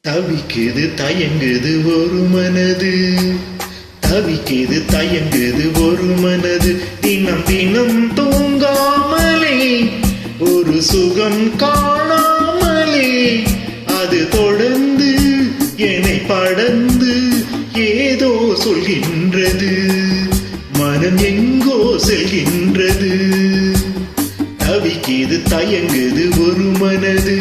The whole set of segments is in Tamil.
தவிக்குது தயங்குது ஒரு மனது, தவிக்குது தயங்குது ஒரு மனது, தினம் தினம் தூங்காமலே ஒரு சுகம் காணாமலே அது தொடர்ந்து என்னை படர்ந்து ஏதோ சொல்கின்றது, மனம் எங்கோ செல்கின்றது. தவிக்குது தயங்குது ஒரு மனது.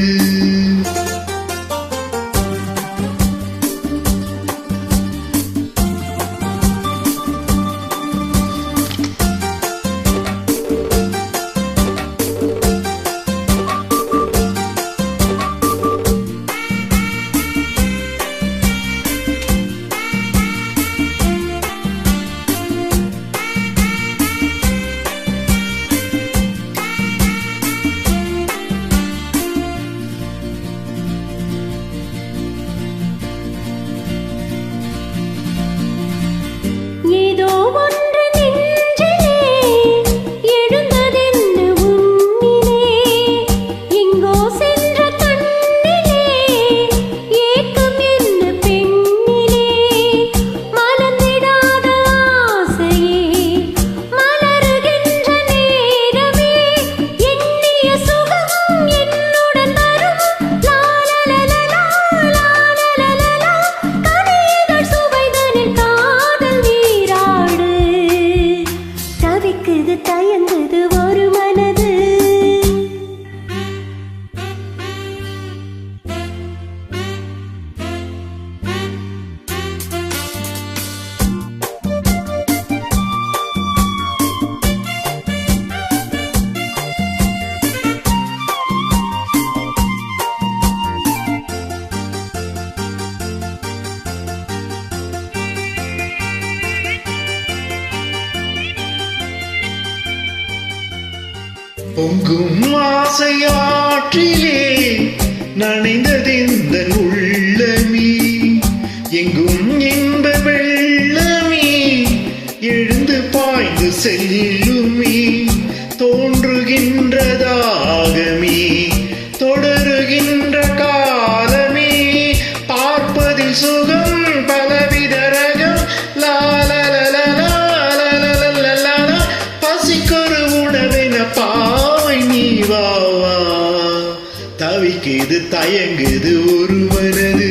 தயங்குது ஒரு மனது. பொங்கும் ஆசையாற்றிலே நனைந்ததெந்த உள்ளமே, எங்கும் இன்ப வெள்ளமே எழுந்து பாய்ந்து செல்லுமே, தோன்றுகின்றதாகமே தொடருகின்ற காலமே, பார்ப்பதில் சுகம் பலவித ரகம், லாலலலலா பசிக்கொரு உணவென பாவை நீ வாவா. தவிக்குது தயங்குது ஒரு மனது.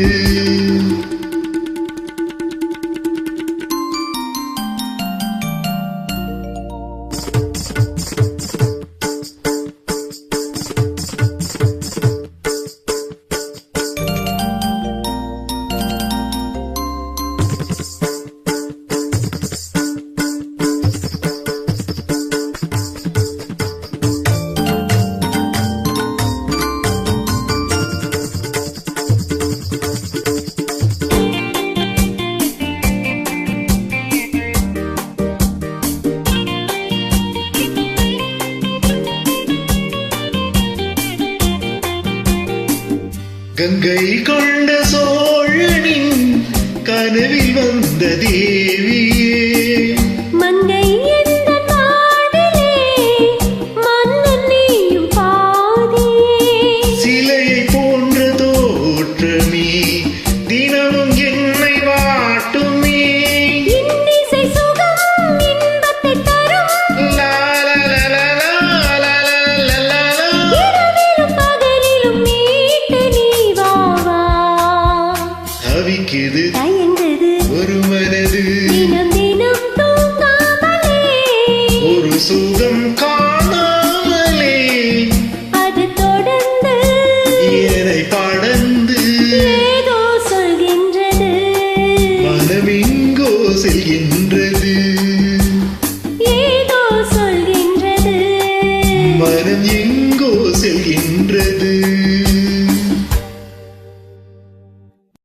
கங்கை கொண்ட சோழனின் கனவில் வந்த தேவியே, மங்கை எந்த நாடிலே மன்னன் நீயும் பாதியே, சிலையை போன்ற தோற்றமே தினமும் என்னை வாட்டுமே, இன்னிசை சுகம் இன்பத்தை தரும், இரவிலும் பகலிலும் மீட்டு நீ வாவா. தவிக்குது தயங்குது ஒரு மனது, தினம் தினம் தூங்காமலே ஒரு சுகம்